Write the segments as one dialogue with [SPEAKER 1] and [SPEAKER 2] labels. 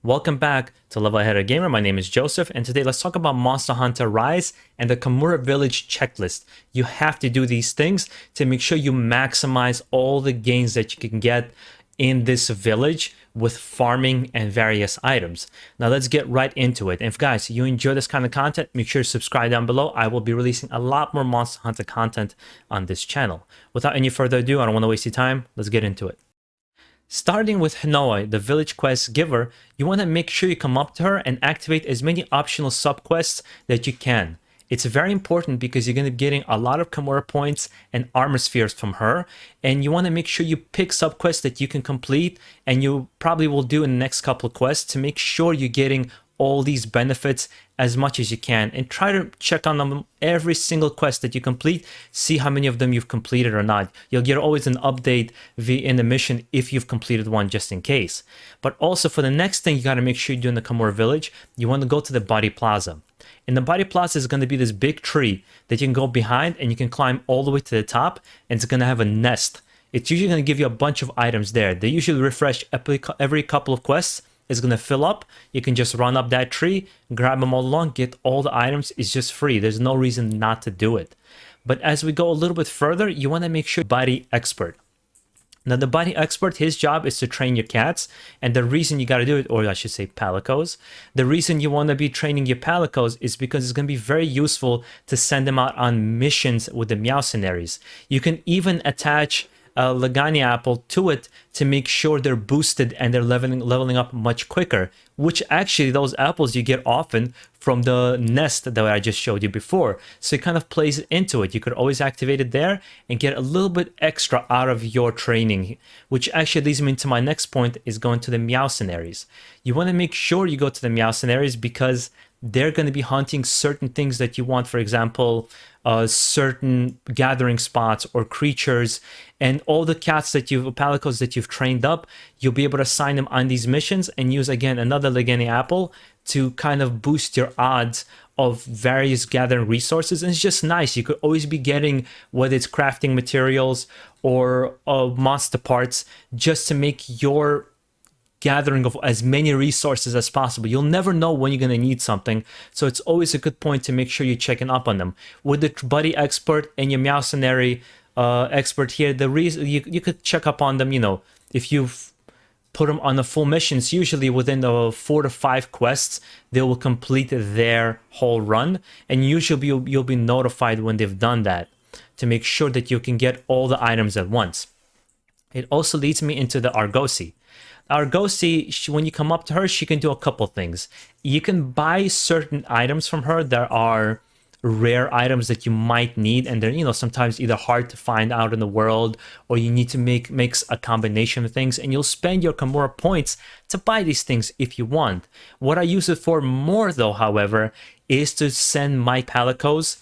[SPEAKER 1] Welcome back to Level Ahead Gamer. My name is Joseph, and today let's talk about Monster Hunter Rise and the Kamura Village checklist. You have to do these things to make sure you maximize all the gains that you can get in this village with farming and various items. Now let's get right into it. And if guys, you enjoy this kind of content, make sure to subscribe down below. I will be releasing a lot more Monster Hunter content on this channel. Without any further ado, I don't want to waste your time. Let's get into it. Starting with Hinoa, the village quest giver, you want to make sure you come up to her and activate as many optional subquests that you can. It's very important because you're going to be getting a lot of Kamura points and armor spheres from her, and you want to make sure you pick subquests that you can complete, and you probably will do in the next couple of quests to make sure you're getting all these benefits as much as you can, and try to check on them every single quest that you complete, see how many of them you've completed or not. You'll get always an update in the mission if you've completed one, just in case. But also for the next thing you got to make sure you do in the Kamura village, you want to go to the body plaza. In the body plaza is going to be this big tree that you can go behind, and you can climb all the way to the top, and it's going to have a nest. It's usually going to give you a bunch of items there. They usually refresh every couple of quests. Is going to fill up. You can just run up that tree, grab them all along, get all the items. It's just free. There's no reason not to do it. But as we go a little bit further, you want to make sure body expert. Now the body expert, his job is to train your cats, and the reason you got to do it, or I should say palicos, the reason you want to be training your palicos is because it's going to be very useful to send them out on missions with the Meowcenaries. You can even attach a Lagani apple to it to make sure they're boosted and they're leveling up much quicker, which actually those apples you get often from the nest that I just showed you before. So it kind of plays into it. You could always activate it there and get a little bit extra out of your training, which actually leads me into my next point, is going to the Meowcenaries. You want to make sure you go to the Meowcenaries because they're going to be hunting certain things that you want. For example, certain gathering spots or creatures, and all the cats that palicos that you've trained up, you'll be able to assign them on these missions and use again another Legeni apple to kind of boost your odds of various gathering resources. And it's just nice. You could always be getting, whether it's crafting materials or monster parts, just to make your gathering of as many resources as possible. You'll never know when you're going to need something, so it's always a good point to make sure you're checking up on them. With the buddy expert and your Meowcenary expert here, the reason you could check up on them, you know, if you've put them on the full missions, usually within the 4 to 5 quests, they will complete their whole run, and usually you'll be notified when they've done that to make sure that you can get all the items at once. It also leads me into the Argosy. Argosy, when you come up to her, she can do a couple things. You can buy certain items from her that are rare items that you might need, and they're, you know, sometimes either hard to find out in the world, or you need to mix a combination of things, and you'll spend your Kamura points to buy these things if you want. What I use it for more though, however, is to send my palicos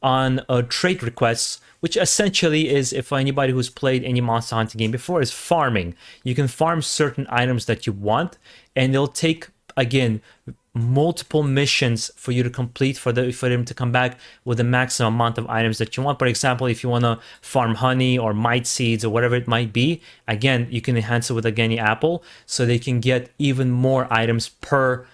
[SPEAKER 1] on trade requests, which essentially is, if anybody who's played any Monster Hunter game before, is farming. You can farm certain items that you want, and they'll take, again, multiple missions for you to complete for them to come back with the maximum amount of items that you want. For example, if you want to farm honey or mite seeds or whatever it might be, again, you can enhance it with a Geni apple so they can get even more items per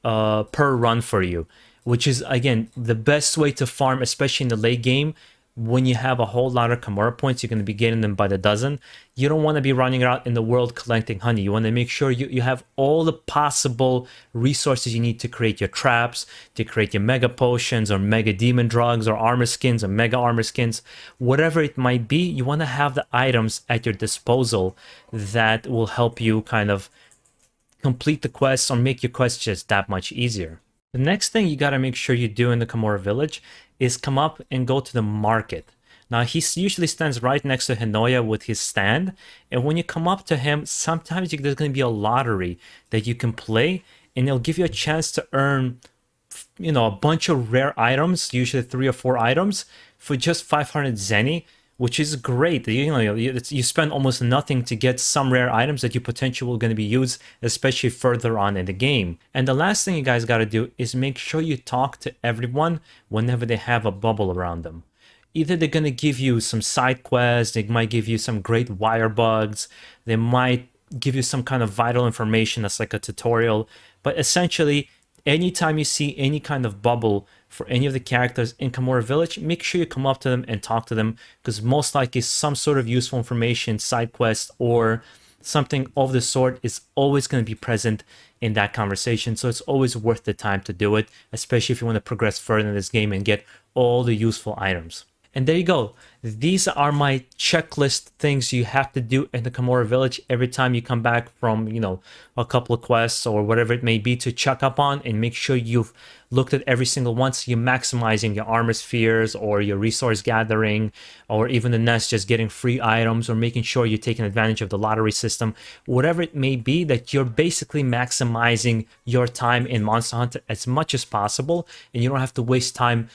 [SPEAKER 1] run for you, which is, again, the best way to farm, especially in the late game. When you have a whole lot of Kamura points, you're going to be getting them by the dozen. You don't want to be running around in the world collecting honey. You want to make sure you have all the possible resources you need to create your traps, to create your mega potions or mega demon drugs or armor skins or mega armor skins. Whatever it might be, you want to have the items at your disposal that will help you kind of complete the quests or make your quests just that much easier. The next thing you got to make sure you do in the Kamura village is come up and go to the market. Now, he usually stands right next to Hinoya with his stand, and when you come up to him, sometimes there's going to be a lottery that you can play, and it'll give you a chance to earn, you know, a bunch of rare items, usually 3 or 4 items, for just 500 Zeni, which is great. You know, you spend almost nothing to get some rare items that you potentially are going to be used, especially further on in the game. And the last thing you guys got to do is make sure you talk to everyone whenever they have a bubble around them. Either they're going to give you some side quests, they might give you some great wire bugs, they might give you some kind of vital information that's like a tutorial. But essentially, anytime you see any kind of bubble for any of the characters in Kamura Village, make sure you come up to them and talk to them, because most likely some sort of useful information, side quest, or something of the sort is always going to be present in that conversation. So it's always worth the time to do it, especially if you want to progress further in this game and get all the useful items. And there you go. These are my checklist things you have to do in the Kamura Village every time you come back from, you know, a couple of quests or whatever it may be, to check up on and make sure you've looked at every single one, so you're maximizing your armor spheres or your resource gathering, or even the nest, just getting free items, or making sure you're taking advantage of the lottery system. Whatever it may be, that you're basically maximizing your time in Monster Hunter as much as possible, and you don't have to waste time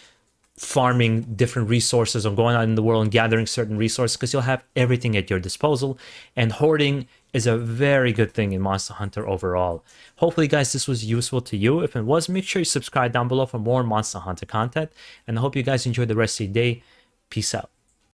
[SPEAKER 1] farming different resources or going out in the world and gathering certain resources, because you'll have everything at your disposal. And hoarding is a very good thing in Monster Hunter overall. Hopefully, guys, this was useful to you. If it was, make sure you subscribe down below for more Monster Hunter content. And I hope you guys enjoy the rest of your day. Peace out.